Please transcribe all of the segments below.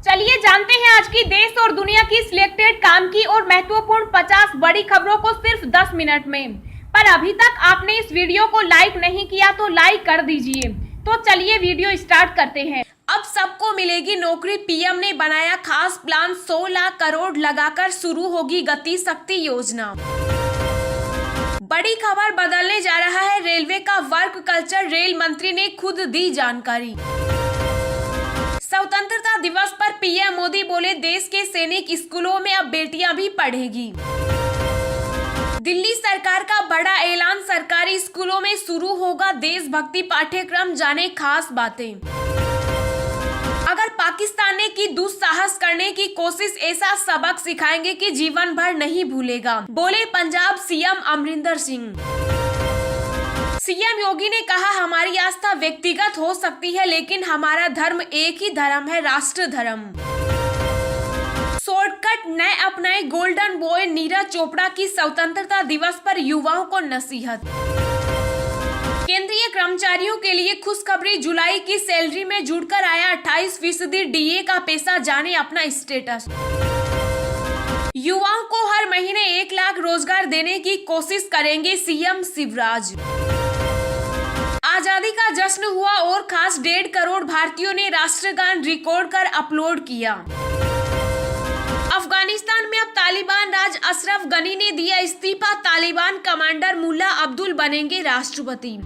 चलिए जानते हैं आज की देश और दुनिया की सिलेक्टेड काम की और महत्वपूर्ण 50 बड़ी खबरों को सिर्फ 10 मिनट में। पर अभी तक आपने इस वीडियो को लाइक नहीं किया तो लाइक कर दीजिए। तो चलिए वीडियो स्टार्ट करते हैं। अब सबको मिलेगी नौकरी, पीएम ने बनाया खास प्लान, 16 लाख करोड़ लगाकर शुरू होगी गति शक्ति योजना। बड़ी खबर, बदलने जा रहा है रेलवे का वर्क कल्चर, रेल मंत्री ने खुद दी जानकारी। स्वतंत्रता दिवस पर पीएम मोदी बोले, देश के सैनिक स्कूलों में अब बेटियां भी पढ़ेगी। दिल्ली सरकार का बड़ा ऐलान, सरकारी स्कूलों में शुरू होगा देशभक्ति पाठ्यक्रम, जाने खास बातें। अगर पाकिस्तान ने की दुस्साहस करने की कोशिश, ऐसा सबक सिखाएंगे कि जीवन भर नहीं भूलेगा, बोले पंजाब सीएम अमरिंदर सिंह। सीएम योगी ने कहा, हमारी आस्था व्यक्तिगत हो सकती है लेकिन हमारा धर्म एक ही धर्म है, राष्ट्र धर्म। शॉर्टकट न अपनाए, गोल्डन बॉय नीरज चोपड़ा की स्वतंत्रता दिवस पर युवाओं को नसीहत। केंद्रीय कर्मचारियों के लिए खुशखबरी, जुलाई की सैलरी में जुड़कर आया 28% डीए का पैसा, जाने अपना स्टेटस। युवाओं को हर महीने 1 लाख रोजगार देने की कोशिश करेंगे सीएम शिवराज। आजादी का जश्न हुआ और खास 1.5 करोड़ भारतीयों ने राष्ट्रगान रिकॉर्ड कर अपलोड किया। अफगानिस्तान में अब तालिबान राज, अशरफ गनी ने दिया इस्तीफा, तालिबान कमांडर मुल्ला अब्दुल बनेंगे राष्ट्रपति।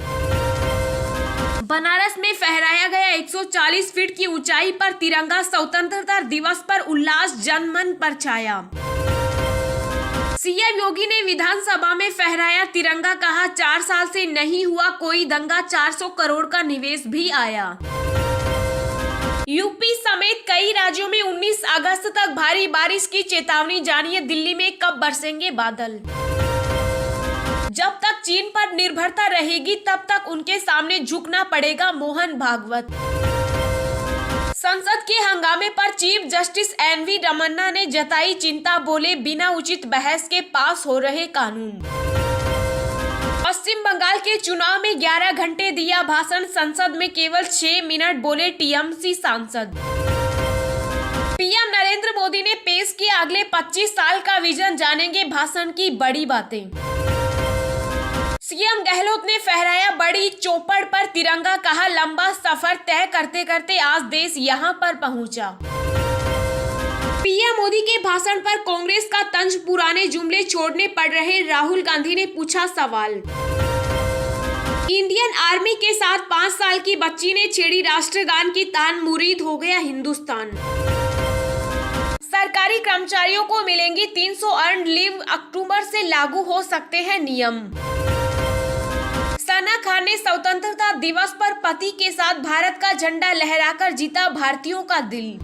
बनारस में फहराया गया 140 फीट की ऊंचाई पर तिरंगा, स्वतंत्रता दिवस पर उल्लास जनमन पर छाया। सीएम योगी ने विधानसभा में फहराया तिरंगा, कहा 4 साल से नहीं हुआ कोई दंगा, 400 करोड़ का निवेश भी आया। यूपी समेत कई राज्यों में 19 अगस्त तक भारी बारिश की चेतावनी, जानिए दिल्ली में कब बरसेंगे बादल। जब तक चीन पर निर्भरता रहेगी तब तक उनके सामने झुकना पड़ेगा, मोहन भागवत। संसद के हंगामे पर चीफ जस्टिस एनवी रमन्ना ने जताई चिंता, बोले बिना उचित बहस के पास हो रहे कानून। पश्चिम बंगाल के चुनाव में 11 घंटे दिया भाषण, संसद में केवल 6 मिनट बोले टीएमसी सांसद। पीएम नरेंद्र मोदी ने पेश किया अगले 25 साल का विजन, जानेंगे भाषण की बड़ी बातें। सीएम गहलोत ने फहराया बड़ी चौपड़ पर तिरंगा, कहा लंबा सफर तय करते करते आज देश यहां पर पहुंचा। पीएम मोदी के भाषण पर कांग्रेस का तंज, पुराने जुमले छोड़ने पड़ रहे, राहुल गांधी ने पूछा सवाल। इंडियन आर्मी के साथ 5 साल की बच्ची ने छेड़ी राष्ट्रगान की तान, मुरीद हो गया हिंदुस्तान। सरकारी कर्मचारियों को मिलेंगी 300 अर्न लीव, अक्टूबर से लागू हो सकते हैं नियम। सना खान ने स्वतंत्रता दिवस पर पति के साथ भारत का झंडा लहराकर जीता भारतीयों का दिल।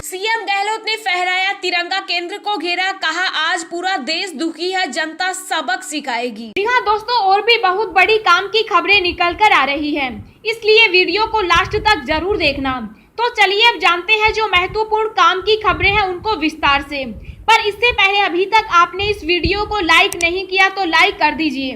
सीएम गहलोत ने फहराया तिरंगा, केंद्र को घेरा, कहा आज पूरा देश दुखी है, जनता सबक सिखाएगी। जी हाँ दोस्तों, और भी बहुत बड़ी काम की खबरें निकल कर आ रही है, इसलिए वीडियो को लास्ट तक जरूर देखना। तो चलिए अब जानते हैं जो महत्वपूर्ण काम की खबरें हैं उनको विस्तार से। पर इससे पहले अभी तक आपने इस वीडियो को लाइक नहीं किया तो लाइक कर दीजिए।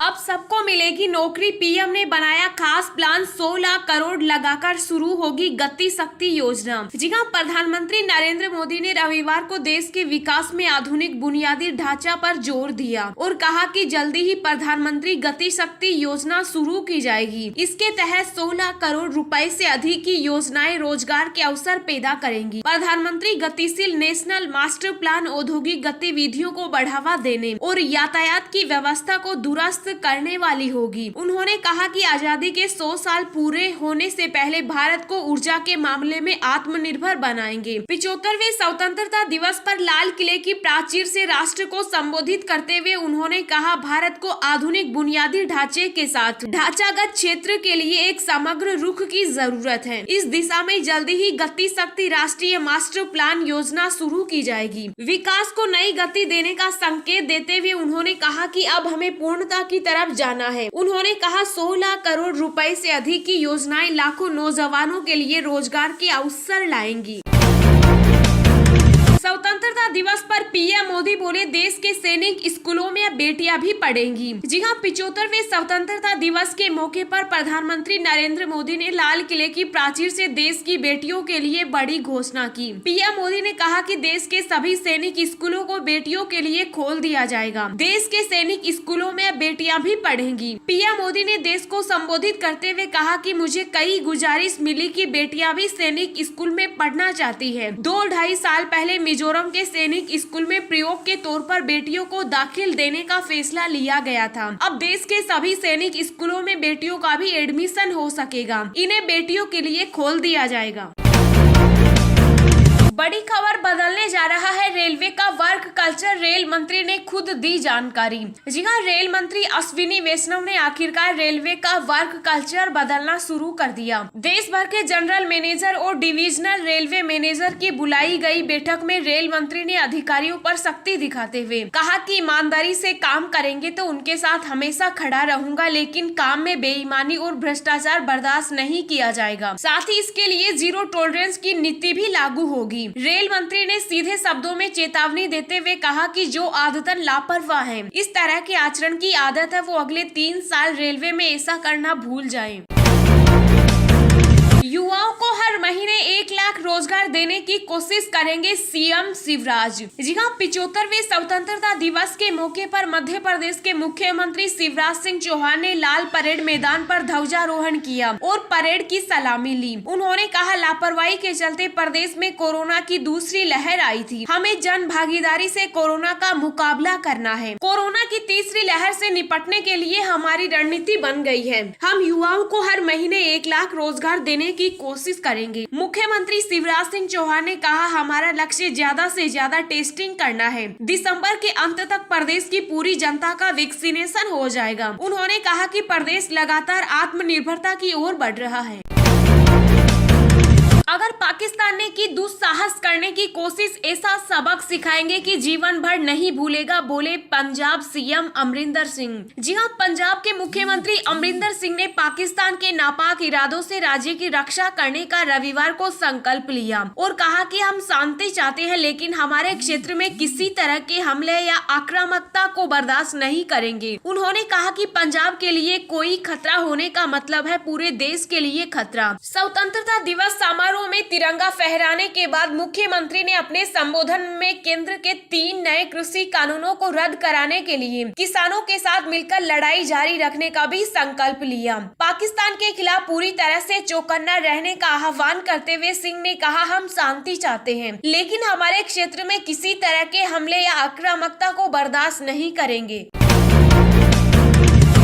अब सबको मिलेगी नौकरी, पीएम ने बनाया खास प्लान, 16 लाख करोड़ लगाकर शुरू होगी गति शक्ति योजना। जी हाँ, प्रधानमंत्री नरेंद्र मोदी ने रविवार को देश के विकास में आधुनिक बुनियादी ढांचा पर जोर दिया और कहा कि जल्दी ही प्रधानमंत्री गति शक्ति योजना शुरू की जाएगी। इसके तहत 16 लाख करोड़ रुपए से अधिक की योजनाएं रोजगार के अवसर पैदा करेंगी। प्रधानमंत्री गतिशील नेशनल मास्टर प्लान औद्योगिक गतिविधियों को बढ़ावा देने और यातायात की व्यवस्था को दुरुस्त करने वाली होगी। उन्होंने कहा कि आजादी के 100 साल पूरे होने से पहले भारत को ऊर्जा के मामले में आत्मनिर्भर बनाएंगे। 75वें स्वतंत्रता दिवस पर लाल किले की प्राचीर से राष्ट्र को संबोधित करते हुए उन्होंने कहा, भारत को आधुनिक बुनियादी ढांचे के साथ ढांचागत क्षेत्र के लिए एक समग्र रुख की जरूरत है। इस दिशा में जल्दी ही गति शक्ति राष्ट्रीय मास्टर प्लान योजना शुरू की जाएगी। विकास को नई गति देने का संकेत देते हुए उन्होंने कहा कि अब हमें पूर्णता की तरफ जाना है। उन्होंने कहा 16 लाख करोड़ रुपए से अधिक की योजनाएं लाखों नौजवानों के लिए रोजगार के अवसर लाएंगी। स्वतंत्रता दिवस पर पीएम मोदी बोले देश के सैनिक स्कूलों में अब बेटियां भी पढ़ेंगी। जी हाँ, 75वें स्वतंत्रता दिवस के मौके पर प्रधानमंत्री नरेंद्र मोदी ने लाल किले की प्राचीर से देश की बेटियों के लिए बड़ी घोषणा की। पीएम मोदी ने कहा कि देश के सभी सैनिक स्कूलों को बेटियों के लिए खोल दिया जाएगा। देश के सैनिक स्कूलों में अब बेटियां भी पढ़ेंगी। पीएम मोदी ने देश को संबोधित करते हुए कहा कि मुझे कई गुजारिश मिली कि बेटियां भी सैनिक स्कूल में पढ़ना चाहती है। 2-2.5 साल पहले मिजोरम के सैनिक स्कूल में प्रयोग के तौर पर बेटियों को दाखिल देने का फैसला लिया गया था। अब देश के सभी सैनिक स्कूलों में बेटियों का भी एडमिशन हो सकेगा। इन्हें बेटियों के लिए खोल दिया जाएगा। बड़ी खबर बदलने जा रहा है रेलवे का वर्क कल्चर। रेल मंत्री ने खुद दी जानकारी। जी हाँ, रेल मंत्री अश्विनी वैष्णव ने आखिरकार रेलवे का वर्क कल्चर बदलना शुरू कर दिया। देश भर के जनरल मैनेजर और डिविजनल रेलवे मैनेजर की बुलाई गई बैठक में रेल मंत्री ने अधिकारियों पर सख्ती दिखाते हुए कहा कि ईमानदारी से काम करेंगे तो उनके साथ हमेशा खड़ा रहूंगा, लेकिन काम में बेईमानी और भ्रष्टाचार बर्दाश्त नहीं किया जाएगा। साथ ही इसके लिए जीरो टॉलरेंस की नीति भी लागू होगी। रेल मंत्री ने सीधे शब्दों में चेतावनी देते हुए कहा कि जो आदतन लापरवाह हैं, इस तरह के आचरण की आदत है, वो अगले 3 साल रेलवे में ऐसा करना भूल जाएं। युवाओं को हर महीने 1 लाख रोजगार देने की कोशिश करेंगे सीएम शिवराज। जी हाँ, 75वें स्वतंत्रता दिवस के मौके पर मध्य प्रदेश के मुख्यमंत्री शिवराज सिंह चौहान ने लाल परेड मैदान पर ध्वजारोहण किया और परेड की सलामी ली। उन्होंने कहा, लापरवाही के चलते प्रदेश में कोरोना की दूसरी लहर आई थी। हमें जन भागीदारी से कोरोना का मुकाबला करना है। कोरोना की तीसरी लहर से निपटने के लिए हमारी रणनीति बन गई है। हम युवाओं को हर महीने 1 लाख रोजगार देने की कोशिश करेंगे। मुख्यमंत्री शिवराज सिंह चौहान ने कहा, हमारा लक्ष्य ज्यादा से ज्यादा टेस्टिंग करना है। दिसंबर के अंत तक प्रदेश की पूरी जनता का वैक्सीनेशन हो जाएगा। उन्होंने कहा कि प्रदेश लगातार आत्मनिर्भरता की ओर बढ़ रहा है। अगर पाकिस्तान ने की दुस्साहस करने की कोशिश, ऐसा सबक सिखाएंगे कि जीवन भर नहीं भूलेगा, बोले पंजाब सीएम अमरिंदर सिंह। जी हाँ, पंजाब के मुख्यमंत्री अमरिंदर सिंह ने पाकिस्तान के नापाक इरादों से राज्य की रक्षा करने का रविवार को संकल्प लिया और कहा कि हम शांति चाहते हैं, लेकिन हमारे क्षेत्र में किसी तरह के हमले या आक्रामकता को बर्दाश्त नहीं करेंगे। उन्होंने कहा कि पंजाब के लिए कोई खतरा होने का मतलब है पूरे देश के लिए खतरा। स्वतंत्रता दिवस समारोह में तिरंगा फहराने के बाद मुख्यमंत्री ने अपने संबोधन में केंद्र के 3 नए कृषि कानूनों को रद्द कराने के लिए किसानों के साथ मिलकर लड़ाई जारी रखने का भी संकल्प लिया। पाकिस्तान के खिलाफ पूरी तरह से चौकन्ना रहने का आह्वान करते हुए सिंह ने कहा, हम शांति चाहते हैं, लेकिन हमारे क्षेत्र में किसी तरह के हमले या आक्रामकता को बर्दाश्त नहीं करेंगे।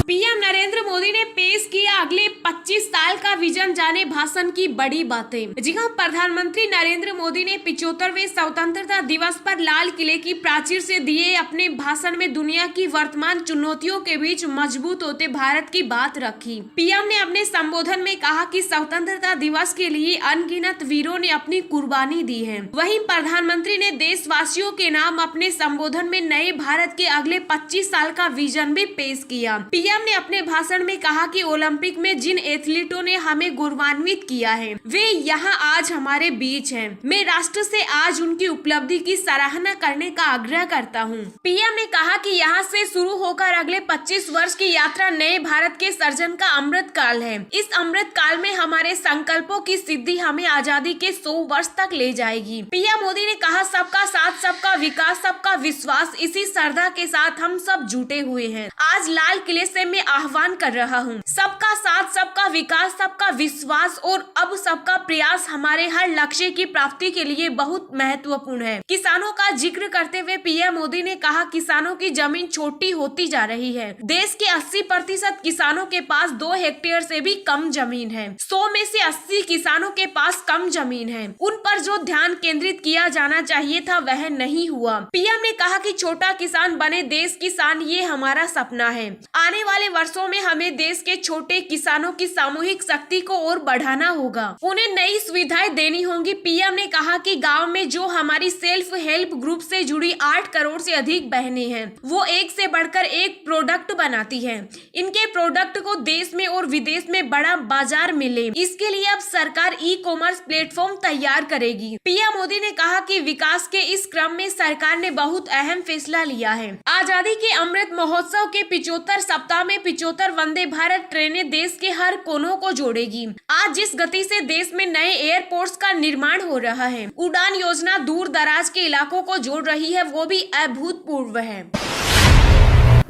पीएम नरेंद्र मोदी ने पेश किया अगले 25 साल का विजन, जाने भाषण की बड़ी बातें। जी हाँ, प्रधानमंत्री नरेंद्र मोदी ने 75वें स्वतंत्रता दिवस पर लाल किले की प्राचीर से दिए अपने भाषण में दुनिया की वर्तमान चुनौतियों के बीच मजबूत होते भारत की बात रखी। पीएम ने अपने संबोधन में कहा कि स्वतंत्रता दिवस के लिए अनगिनत वीरों ने अपनी कुर्बानी दी है। वहीं प्रधानमंत्री ने देशवासियों के नाम अपने संबोधन में नए भारत के अगले 25 साल का विजन भी पेश किया। पीएम ने अपने भाषण में कहा कि ओलंपिक में जिन एथलीटों ने हमें गौरवान्वित किया है, वे यहाँ आज हमारे बीच हैं। मैं राष्ट्र से आज उनकी उपलब्धि की सराहना करने का आग्रह करता हूँ। पीएम ने कहा कि यहाँ से शुरू होकर अगले 25 वर्ष की यात्रा नए भारत के सर्जन का अमृत काल है। इस अमृत काल में हमारे संकल्पों की सिद्धि हमें आजादी के 100 वर्ष तक ले जाएगी। पीएम मोदी ने कहा, सबका साथ, सबका विकास, सबका विश्वास, इसी श्रद्धा के साथ हम सब जुटे हुए हैं। आज लाल किले से मैं आह्वान कर रहा हूँ, सबका साथ, सबका विकास, सबका विश्वास और अब सबका प्रयास हमारे हर लक्ष्य की प्राप्ति के लिए बहुत महत्वपूर्ण है। किसानों का जिक्र करते हुए पीएम मोदी ने कहा, किसानों की जमीन छोटी होती जा रही है। देश के 80% किसानों के पास 2 हेक्टेयर से भी कम जमीन है। 100 में से 80 किसानों के पास कम जमीन है। उन पर जो ध्यान केंद्रित किया जाना चाहिए था वह नहीं हुआ। पीएम ने कहा कि छोटा किसान बने देश किसान, ये हमारा सपना है। आने वाले वर्षों में हमें देश के छोटे किसानों की सामूहिक शक्ति को और बढ़ाना होगा, उन्हें नई सुविधाएं देनी होंगी। पीएम ने कहा कि गांव में जो हमारी सेल्फ हेल्प ग्रुप से जुड़ी 8 करोड़ से अधिक बहनें हैं, वो एक से बढ़कर एक प्रोडक्ट बनाती हैं। इनके प्रोडक्ट को देश में और विदेश में बड़ा बाजार मिले, इसके लिए अब सरकार ई-कॉमर्स प्लेटफॉर्म तैयार करेगी। पीएम मोदी ने कहा कि विकास के इस क्रम में सरकार ने बहुत अहम फैसला लिया है। आजादी के अमृत महोत्सव के 75 सप्ताह में 75 वंदे भारत ट्रेनें देश के हर कोनों को जोड़ेगी। आज जिस गति से देश में नए एयरपोर्ट्स का निर्माण हो रहा है, उड़ान योजना दूर दराज के इलाकों को जोड़ रही है, वो भी अभूतपूर्व है।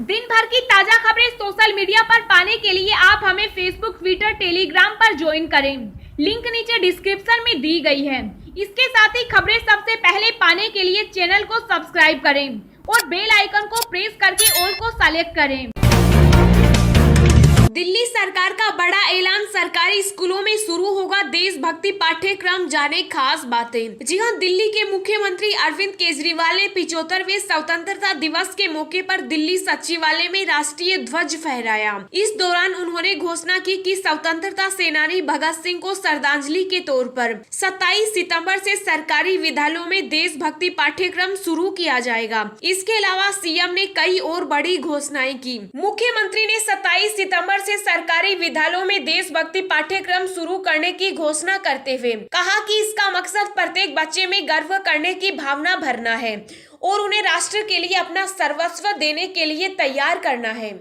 दिन भर की ताजा खबरें सोशल मीडिया पर पाने के लिए आप हमें फेसबुक, ट्विटर, टेलीग्राम पर ज्वाइन करें। लिंक नीचे डिस्क्रिप्शन में दी गई है। इसके साथ ही खबरें सबसे पहले पाने के लिए चैनल को सब्सक्राइब करें और बेल आइकन को प्रेस करके ऑल को सेलेक्ट करें। दिल्ली सरकार का बड़ा ऐलान, सरकारी स्कूलों में शुरू होगा देशभक्ति पाठ्यक्रम, जाने खास बातें। जी हां, दिल्ली के मुख्यमंत्री अरविंद केजरीवाल ने 75वें स्वतंत्रता दिवस के मौके पर दिल्ली सचिवालय में राष्ट्रीय ध्वज फहराया। इस दौरान उन्होंने घोषणा की कि स्वतंत्रता सेनानी भगत सिंह को श्रद्धांजलि के तौर पर 27 सितंबर से सरकारी विद्यालयों में देशभक्ति पाठ्यक्रम शुरू किया जाएगा। इसके अलावा सीएम ने कई और बड़ी घोषणाएं की। मुख्यमंत्री ने 27 सितंबर से सरकारी विद्यालयों में देशभक्ति पाठ्यक्रम शुरू करने की घोषणा करते हुए कहा कि इसका मकसद प्रत्येक बच्चे में गर्व करने की भावना भरना है और उन्हें राष्ट्र के लिए अपना सर्वस्व देने के लिए तैयार करना है।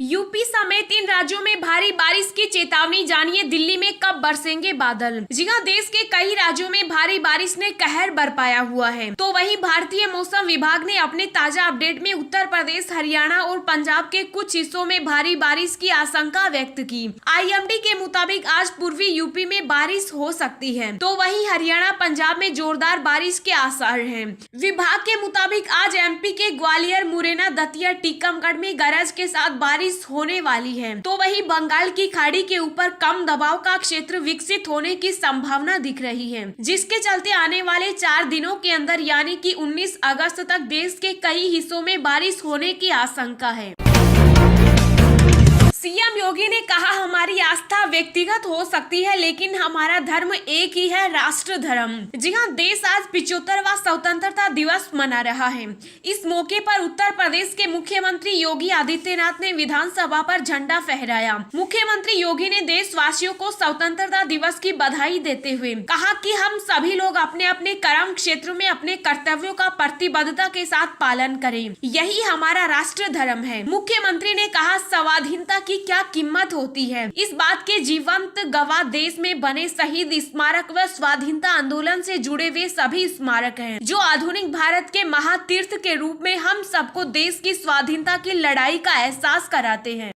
यूपी समेत इन राज्यों में भारी बारिश की चेतावनी, जानिए दिल्ली में कब बरसेंगे बादल। जी हां, देश के कई राज्यों में भारी बारिश ने कहर बरपाया हुआ है। तो वहीं भारतीय मौसम विभाग ने अपने ताजा अपडेट में उत्तर प्रदेश, हरियाणा और पंजाब के कुछ हिस्सों में भारी बारिश की आशंका व्यक्त की। आईएमडी के मुताबिक आज पूर्वी यूपी में बारिश हो सकती है, तो वहीं हरियाणा, पंजाब में जोरदार बारिश के आसार हैं। विभाग के मुताबिक आज एमपी के ग्वालियर, मुरैना, दतिया, टीकमगढ़ में गरज के साथ बारिश होने वाली है। तो वहीं बंगाल की खाड़ी के ऊपर कम दबाव का क्षेत्र विकसित होने की संभावना दिख रही है, जिसके चलते आने वाले 4 दिनों के अंदर यानी कि 19 अगस्त तक देश के कई हिस्सों में बारिश होने की आशंका है। सीएम योगी ने कहा, हमारी आस्था व्यक्तिगत हो सकती है, लेकिन हमारा धर्म एक ही है, राष्ट्र धर्म। जी हां, देश आज 75वां स्वतंत्रता दिवस मना रहा है। इस मौके पर उत्तर प्रदेश के मुख्यमंत्री योगी आदित्यनाथ ने विधानसभा पर झंडा फहराया। मुख्यमंत्री योगी ने देशवासियों को स्वतंत्रता दिवस की बधाई देते हुए कहा कि हम सभी लोग अपने अपने कर्म क्षेत्र में अपने कर्तव्यों का प्रतिबद्धता के साथ पालन करें, यही हमारा राष्ट्र धर्म है। मुख्यमंत्री ने कहा, स्वाधीनता की क्या कीमत होती है, इस बात के जीवंत गवाह देश में बने शहीद स्मारक व स्वाधीनता आंदोलन से जुड़े हुए सभी स्मारक हैं, जो आधुनिक भारत के महातीर्थ के रूप में हम सबको देश की स्वाधीनता की लड़ाई का एहसास कराते हैं।